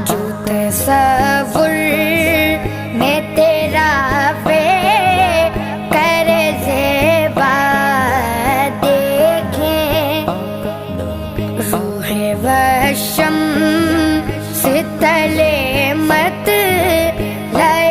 جو تصور میں تیرا کر زیبا دیکھیں، روح و شمس تلے مت لائے